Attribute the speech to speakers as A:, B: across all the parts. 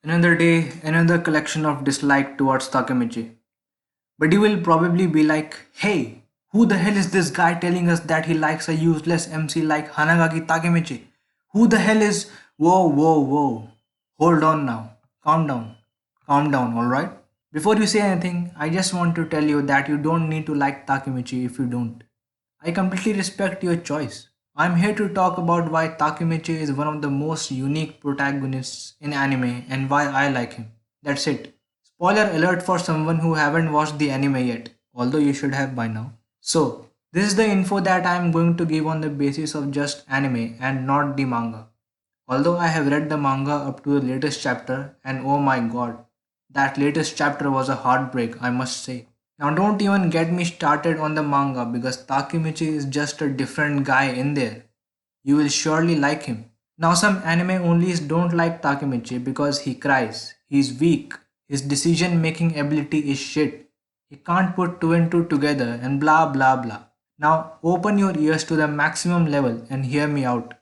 A: Another day, another collection of dislike towards Takemichi. But you will probably be like, hey, who the hell is this guy telling us that he likes a useless MC like Hanagaki Takemichi? Who the hell is. Whoa, whoa, whoa. Hold on now. Calm down. Calm down, alright? Before you say anything, I just want to tell you that you don't need to like Takemichi if you don't. I completely respect your choice. I'm here to talk about why Takemichi is one of the most unique protagonists in anime and why I like him. That's it. Spoiler alert for someone who haven't watched the anime yet, although you should have by now. So, this is the info that I'm going to give on the basis of just anime and not the manga. Although I have read the manga up to the latest chapter, and oh my god, that latest chapter was a heartbreak, I must say. Now, don't even get me started on the manga because Takemichi is just a different guy in there. You will surely like him. Now, some anime onlys don't like Takemichi because he cries, he's weak, his decision making ability is shit, he can't put two and two together, and blah blah blah. Now, open your ears to the maximum level and hear me out.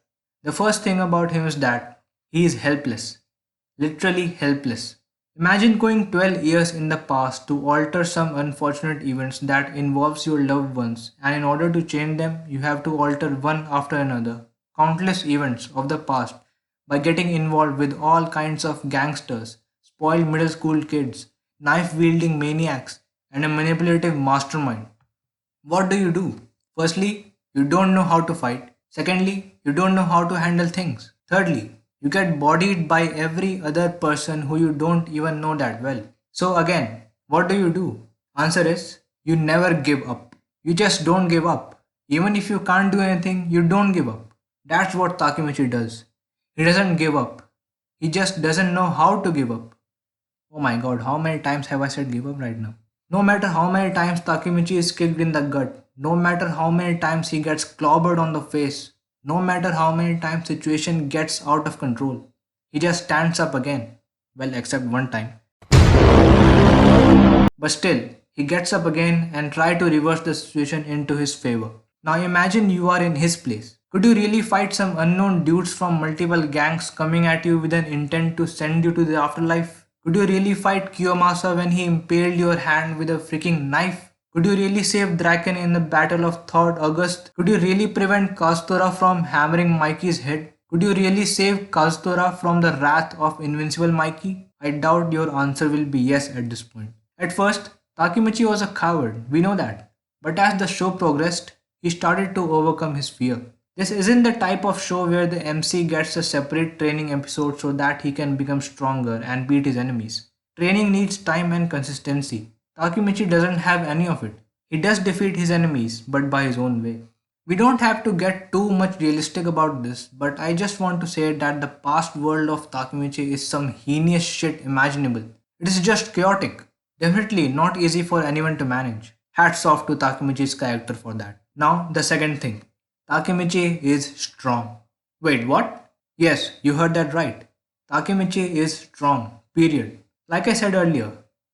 A: The first thing about him is that he is helpless, literally helpless. Imagine going 12 years in the past to alter some unfortunate events that involves your loved ones, and in order to change them you have to alter one after another countless events of the past by getting involved with all kinds of gangsters, spoiled middle school kids, knife wielding maniacs, and a manipulative mastermind. What do you do? Firstly, you don't know how to fight. Secondly, you don't know how to handle things. Thirdly, you get bodied by every other person who you don't even know that well. So again, what do you do? Answer is you never give up. You just don't give up. Even if you can't do anything, you don't give up. That's what Takemichi does. He doesn't give up. He just doesn't know how to give up. Oh my god, how many times have I said give up right now? No matter how many times Takemichi is kicked in the gut, no matter how many times he gets clobbered on the face, no matter how many times situation gets out of control, he just stands up again. Well, except one time. But still, he gets up again and try to reverse the situation into his favor. Now imagine you are in his place. Could you really fight some unknown dudes from multiple gangs coming at you with an intent to send you to the afterlife? Could you really fight Kiyomasa when he impaled your hand with a freaking knife? Could you really save Draken in the Battle of 3rd August? Could you really prevent Kastora from hammering Mikey's head? Could you really save Kastora from the wrath of Invincible Mikey? I doubt your answer will be yes at this point. At first, Takemichi was a coward, we know that. But as the show progressed, he started to overcome his fear. This isn't the type of show where the MC gets a separate training episode so that he can become stronger and beat his enemies. Training needs time and consistency. Takemichi doesn't have any of it. He does defeat his enemies, but by his own way. We don't have to get too much realistic about this, but I just want to say that the past world of Takemichi is some heinous shit imaginable. It is just chaotic. Definitely not easy for anyone to manage. Hats off to Takemichi's character for that. Now, the second thing. Takemichi is strong. Wait, what? Yes, you heard that right. Takemichi is strong. Period. Like I said earlier,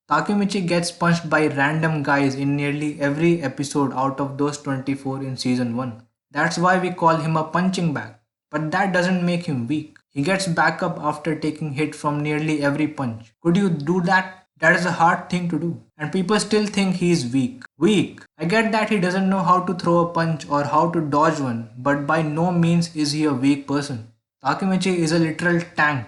A: Takemichi gets punched by random guys in nearly every episode out of those 24 in season 1. That's why we call him a punching bag. But that doesn't make him weak. He gets back up after taking hit from nearly every punch. Could you do that? That is a hard thing to do. And people still think he is weak. Weak. I get that he doesn't know how to throw a punch or how to dodge one, but by no means is he a weak person. Takemichi is a literal tank.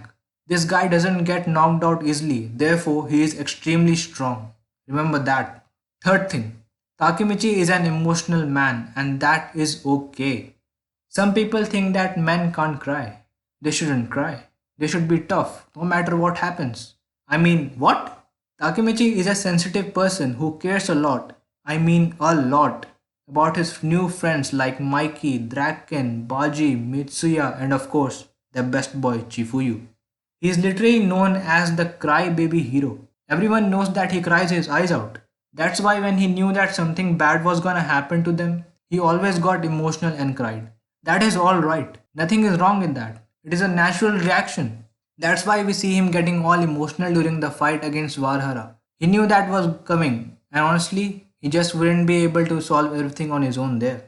A: This guy doesn't get knocked out easily, therefore, he is extremely strong. Remember that. Third thing, Takemichi is an emotional man, and that is okay. Some people think that men can't cry. They shouldn't cry. They should be tough, no matter what happens. I mean, what? Takemichi is a sensitive person who cares a lot, I mean a lot, about his new friends like Mikey, Draken, Baji, Mitsuya, and of course, the best boy Chifuyu. He is literally known as the crybaby hero. Everyone knows that he cries his eyes out. That's why when he knew that something bad was gonna happen to them, he always got emotional and cried. That is alright. Nothing is wrong in that. It is a natural reaction. That's why we see him getting all emotional during the fight against Varhara. He knew that was coming, and honestly, he just wouldn't be able to solve everything on his own there.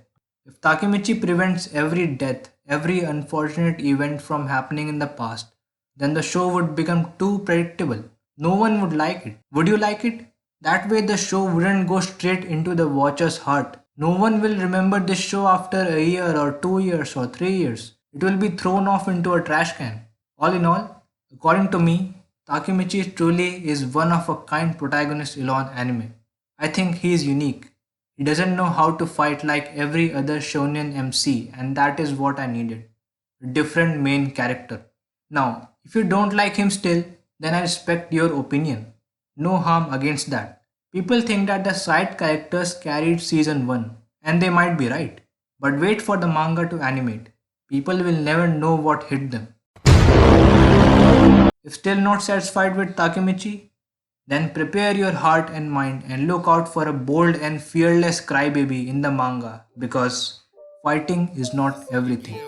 A: If Takemichi prevents every death, every unfortunate event from happening in the past, then the show would become too predictable. No one would like it. Would you like it? That way, the show wouldn't go straight into the watcher's heart. No one will remember this show after a year or 2 years or 3 years. It will be thrown off into a trash can. All in all, according to me, Takemichi truly is one of a kind protagonist Elon anime. I think he is unique. He doesn't know how to fight like every other shonen MC, and that is what I needed. A different main character. Now, if you don't like him still, then I respect your opinion. No harm against that. People think that the side characters carried season 1, and they might be right. But wait for the manga to animate. People will never know what hit them. If still not satisfied with Takemichi, then prepare your heart and mind and look out for a bold and fearless crybaby in the manga because fighting is not everything.